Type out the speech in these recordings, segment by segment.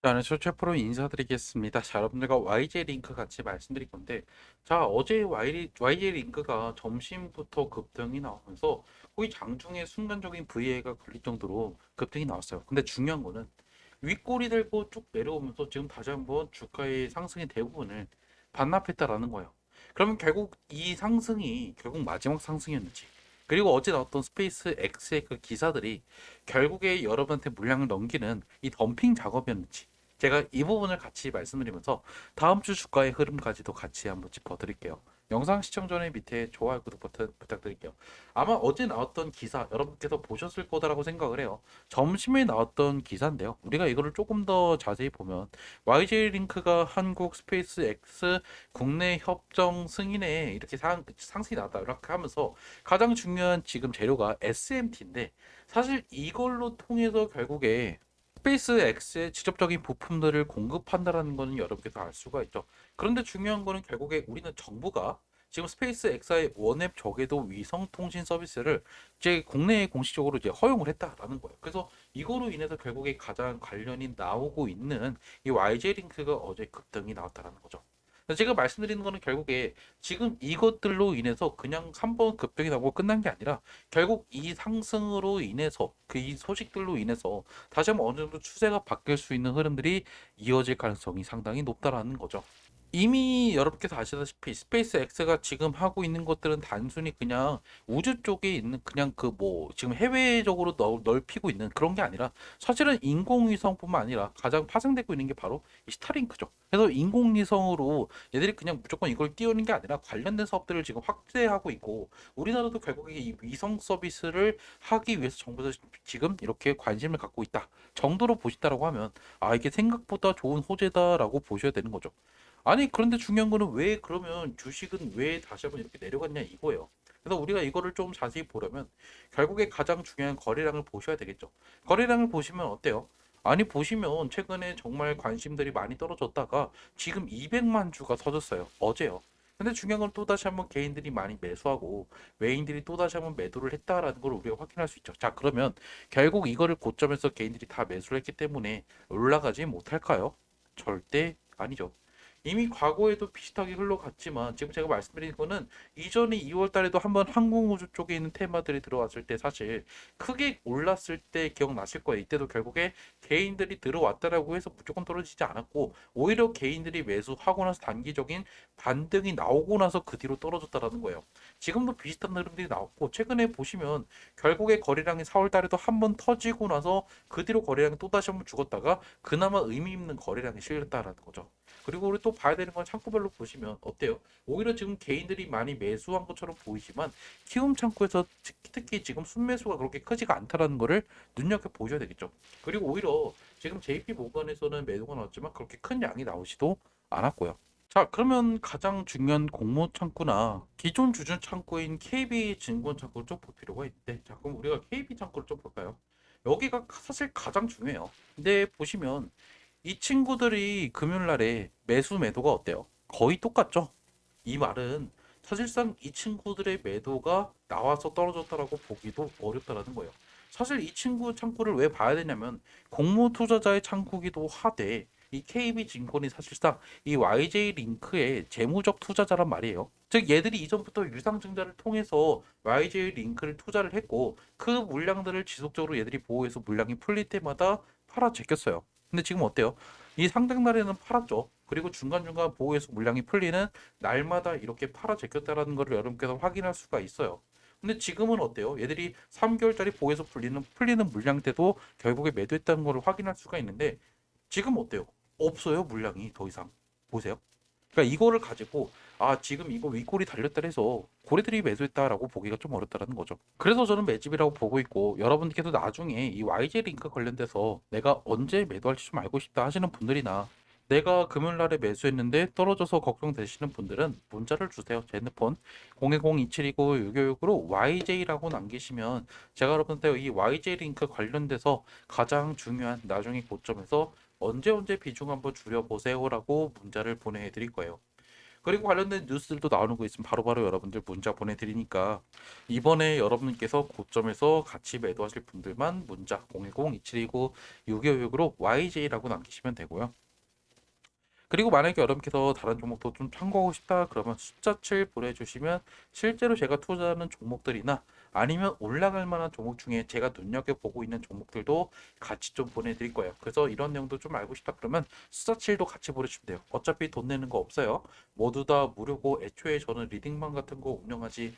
자, 네, 저 최프로 인사드리겠습니다. 자, 여러분들과 YJ 링크 같이 말씀드릴 건데, 자, 어제 YJ 링크가 점심부터 급등이 나오면서 거의 장중에 순간적인 VA가 걸릴 정도로 급등이 나왔어요. 근데 중요한 거는 윗꼬리 들고 쭉 내려오면서 지금 다시 한번 주가의 상승의 대부분을 반납했다라는 거예요. 그러면 결국 이 상승이 결국 마지막 상승이었는지, 그리고 어제 나왔던 스페이스 X의 그 기사들이 결국에 여러분한테 물량을 넘기는 이 덤핑 작업이었는지, 제가 이 부분을 같이 말씀드리면서 다음 주 주가의 흐름까지도 같이 한번 짚어드릴게요. 영상 시청 전에 밑에 좋아요, 구독 버튼 부탁드릴게요. 아마 어제 나왔던 기사 여러분께서 보셨을 거다라고 생각을 해요. 점심에 나왔던 기사인데요. 우리가 이거를 조금 더 자세히 보면 YJ링크가 한국 스페이스 X 국내 협정 승인에 이렇게 상승이 나왔다 이렇게 하면서 가장 중요한 지금 재료가 SMT인데, 사실 이걸로 통해서 결국에 스페이스X의 직접적인 부품들을 공급한다라는 거는 여러분께서 알 수가 있죠. 그런데 중요한 거는 결국에 우리는 정부가 지금 스페이스X의 원앱 저궤도 위성 통신 서비스를 이제 국내에 공식적으로 이제 허용을 했다라는 거예요. 그래서 이거로 인해서 결국에 가장 관련이 나오고 있는 이 YJ 링크가 어제 급등이 나왔다라는 거죠. 제가 말씀드리는 거는 결국에 지금 이것들로 인해서 그냥 한 번 급등이 나고 끝난 게 아니라 결국 이 상승으로 인해서 그 이 소식들로 인해서 다시 한번 어느 정도 추세가 바뀔 수 있는 흐름들이 이어질 가능성이 상당히 높다라는 거죠. 이미 여러분께서 아시다시피 스페이스 X가 지금 하고 있는 것들은 단순히 그냥 우주 쪽에 있는 그냥 그 뭐 지금 해외적으로 넓히고 있는 그런 게 아니라 사실은 인공위성뿐만 아니라 가장 파생되고 있는 게 바로 이 스타링크죠. 그래서 인공위성으로 얘들이 그냥 무조건 이걸 띄우는 게 아니라 관련된 사업들을 지금 확대하고 있고, 우리나라도 결국에 이 위성 서비스를 하기 위해서 정부에서 지금 이렇게 관심을 갖고 있다 정도로 보신다라고 하면, 아, 이게 생각보다 좋은 호재다라고 보셔야 되는 거죠. 아니, 그런데 중요한 거는 왜 그러면 주식은 왜 다시 한번 이렇게 내려갔냐 이거예요. 그래서 우리가 이거를 좀 자세히 보려면 결국에 가장 중요한 거래량을 보셔야 되겠죠. 거래량을 보시면 어때요? 아니, 보시면 최근에 정말 관심들이 많이 떨어졌다가 지금 200만 주가 터졌어요. 어제요. 근데 중요한 건 또다시 한번 개인들이 많이 매수하고 외인들이 또다시 한번 매도를 했다라는 걸 우리가 확인할 수 있죠. 자, 그러면 결국 이거를 고점에서 개인들이 다 매수를 했기 때문에 올라가지 못할까요? 절대 아니죠. 이미 과거에도 비슷하게 흘러갔지만 지금 제가 말씀드린 거는 이전에 2월 달에도 한번 항공우주 쪽에 있는 테마들이 들어왔을 때 사실 크게 올랐을 때 기억나실 거예요. 이때도 결국에 개인들이 들어왔다라고 해서 무조건 떨어지지 않았고, 오히려 개인들이 매수하고 나서 단기적인 반등이 나오고 나서 그 뒤로 떨어졌다라는 거예요. 지금도 비슷한 흐름들이 나왔고, 최근에 보시면 결국에 거래량이 4월 달에도 한번 터지고 나서 그 뒤로 거래량이 또다시 한번 죽었다가 그나마 의미 있는 거래량이 실렸다라는 거죠. 그리고 우리 또 봐야 되는 건 창구별로 보시면 어때요? 오히려 지금 개인들이 많이 매수한 것처럼 보이지만 키움 창구에서 특히 지금 순매수가 그렇게 크지가 않다라는 거를 눈여겨 보셔야 되겠죠. 그리고 오히려 지금 JP 모건에서는 매도가 나왔지만 그렇게 큰 양이 나오지도 않았고요. 자, 그러면 가장 중요한 공모 창구나 기존 주주 창구인 KB 증권 창구를 좀 볼 필요가 있는데, 자, 그럼 우리가 KB 창구를 좀 볼까요? 여기가 사실 가장 중요해요. 근데 보시면 이 친구들이 금요일 날에 매수 매도가 어때요? 거의 똑같죠? 이 말은 사실상 이 친구들의 매도가 나와서 떨어졌다라고 보기도 어렵다라는 거예요. 사실 이 친구 창구를 왜 봐야 되냐면 공모 투자자의 창구기도 하되 이 KB증권이 사실상 이 YJ링크의 재무적 투자자란 말이에요. 즉 얘들이 이전부터 유상증자를 통해서 YJ링크를 투자를 했고 그 물량들을 지속적으로 얘들이 보호해서 물량이 풀릴 때마다 팔아 제꼈어요. 근데 지금 어때요? 이 상장 날에는 팔았죠. 그리고 중간중간 보호해서 물량이 풀리는 날마다 이렇게 팔아 제꼈다라는 것을 여러분께서 확인할 수가 있어요. 근데 지금은 어때요? 얘들이 3개월짜리 보호해서 풀리는 물량 때도 결국에 매도했다는 것을 확인할 수가 있는데 지금 어때요? 없어요, 물량이 더 이상. 보세요. 그러니까 이거를 가지고 아, 지금 이거 윗골이 달렸다 해서 고래들이 매수했다라고 보기가 좀 어렵다라는 거죠. 그래서 저는 매집이라고 보고 있고, 여러분께도 나중에 이 YJ 링크 관련돼서 내가 언제 매도할지 좀 알고 싶다 하시는 분들이나 내가 금요일 날에 매수했는데 떨어져서 걱정되시는 분들은 문자를 주세요. 제 핸드폰 010-2729-656으로 YJ라고 남기시면 제가 여러분한테 이 YJ 링크 관련돼서 가장 중요한 나중에 고점에서 언제 비중 한번 줄여보세요라고 문자를 보내드릴 거예요. 그리고 관련된 뉴스들도 나오는 거 있으면 바로바로 여러분들 문자 보내드리니까 이번에 여러분께서 고점에서 같이 매도하실 분들만 문자 010-2729-6256으로 YJ라고 남기시면 되고요. 그리고 만약에 여러분께서 다른 종목도 좀 참고하고 싶다 그러면 숫자 7 보내주시면 실제로 제가 투자하는 종목들이나 아니면 올라갈 만한 종목 중에 제가 눈여겨보고 있는 종목들도 같이 좀 보내드릴 거예요. 그래서 이런 내용도 좀 알고 싶다 그러면 숫자 7도 같이 보내주시면 돼요. 어차피 돈 내는 거 없어요. 모두 다 무료고 애초에 저는 리딩방 같은 거 운영하지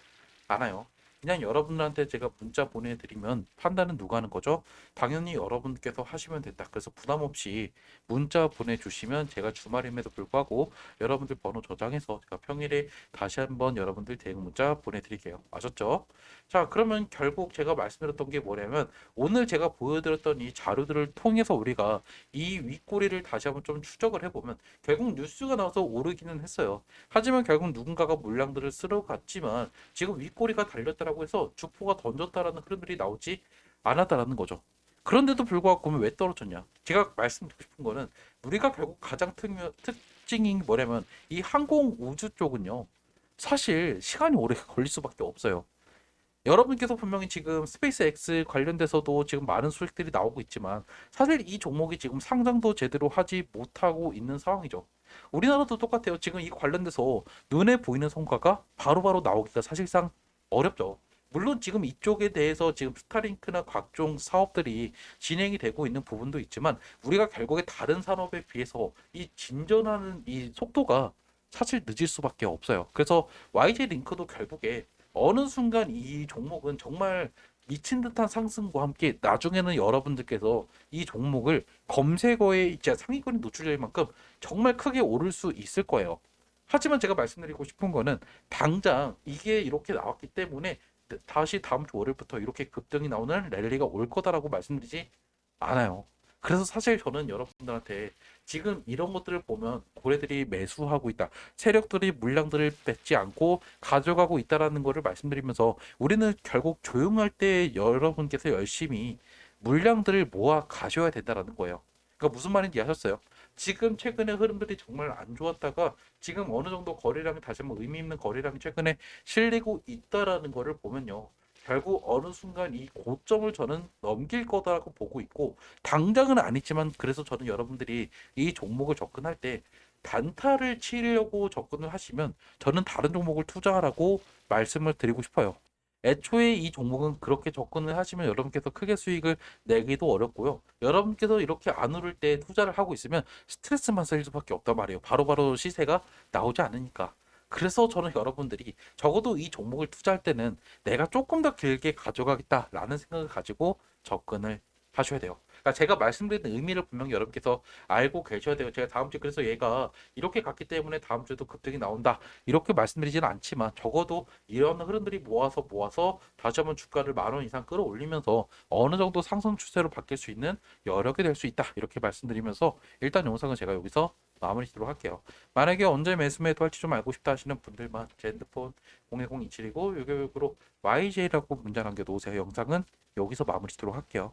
않아요. 그냥 여러분들한테 제가 문자 보내드리면 판단은 누가 하는 거죠? 당연히 여러분께서 하시면 된다. 그래서 부담 없이 문자 보내주시면 제가 주말임에도 불구하고 여러분들 번호 저장해서 제가 평일에 다시 한번 여러분들 대응 문자 보내드릴게요. 아셨죠? 자, 그러면 결국 제가 말씀드렸던 게 뭐냐면 오늘 제가 보여드렸던 이 자료들을 통해서 우리가 이 윗꼬리를 다시 한번 좀 추적을 해보면 결국 뉴스가 나와서 오르기는 했어요. 하지만 결국 누군가가 물량들을 쓸어 갔지만 지금 윗꼬리가 달렸다라고 해서 주포가 던졌다라는 흐름들이 나오지 않았다라는 거죠. 그런데도 불구하고 그러면 왜 떨어졌냐? 제가 말씀드리고 싶은 거는 우리가 결국 가장 특징이 뭐냐면 이 항공 우주 쪽은요. 사실 시간이 오래 걸릴 수밖에 없어요. 여러분께서 분명히 지금 스페이스 X 관련돼서도 지금 많은 수익들이 나오고 있지만 사실 이 종목이 지금 상장도 제대로 하지 못하고 있는 상황이죠. 우리나라도 똑같아요. 지금 이 관련돼서 눈에 보이는 성과가 바로바로 나오기가 사실상 어렵죠. 물론 지금 이쪽에 대해서 지금 스타링크나 각종 사업들이 진행이 되고 있는 부분도 있지만 우리가 결국에 다른 산업에 비해서 이 진전하는 이 속도가 사실 늦을 수밖에 없어요. 그래서 YJ 링크도 결국에 어느 순간 이 종목은 정말 미친 듯한 상승과 함께 나중에는 여러분들께서 이 종목을 검색어에 이제 상위권에 노출될 만큼 정말 크게 오를 수 있을 거예요. 하지만 제가 말씀드리고 싶은 거는 당장 이게 이렇게 나왔기 때문에 다시 다음 주 월요일부터 이렇게 급등이 나오는 랠리가 올 거다라고 말씀드리지 않아요. 그래서 사실 저는 여러분들한테 지금 이런 것들을 보면 고래들이 매수하고 있다. 세력들이 물량들을 뺏지 않고 가져가고 있다라는 것을 말씀드리면서 우리는 결국 조용할 때 여러분께서 열심히 물량들을 모아 가셔야 된다라는 거예요. 그러니까 무슨 말인지 아셨어요? 지금 최근에 흐름들이 정말 안 좋았다가 지금 어느 정도 거래량이 다시 한번 의미 있는 거래량이 최근에 실리고 있다라는 거를 보면요. 결국 어느 순간 이 고점을 저는 넘길 거다라고 보고 있고 당장은 아니지만 그래서 저는 여러분들이 이 종목을 접근할 때 단타를 치려고 접근을 하시면 저는 다른 종목을 투자하라고 말씀을 드리고 싶어요. 애초에 이 종목은 그렇게 접근을 하시면 여러분께서 크게 수익을 내기도 어렵고요. 여러분께서 이렇게 안 오를 때 투자를 하고 있으면 스트레스만 쌓일 수밖에 없단 말이에요. 바로바로 시세가 나오지 않으니까. 그래서 저는 여러분들이 적어도 이 종목을 투자할 때는 내가 조금 더 길게 가져가겠다라는 생각을 가지고 접근을 하셔야 돼요. 그러니까 제가 말씀드린 의미를 분명히 여러분께서 알고 계셔야 돼요. 제가 다음 주에 그래서 얘가 이렇게 갔기 때문에 다음 주에도 급등이 나온다. 이렇게 말씀드리지는 않지만 적어도 이런 흐름들이 모아서 다시 한번 주가를 10,000원 이상 끌어올리면서 어느 정도 상승 추세로 바뀔 수 있는 여력이 될 수 있다. 이렇게 말씀드리면서 일단 영상은 제가 여기서 마무리 짓도록 할게요. 만약에 언제 매수 매도할지 좀 알고 싶다 하시는 분들만 제 핸드폰 010-2729 6 6으로 YJ라고 문자 남겨놓으세요. 영상은 여기서 마무리 짓도록 할게요.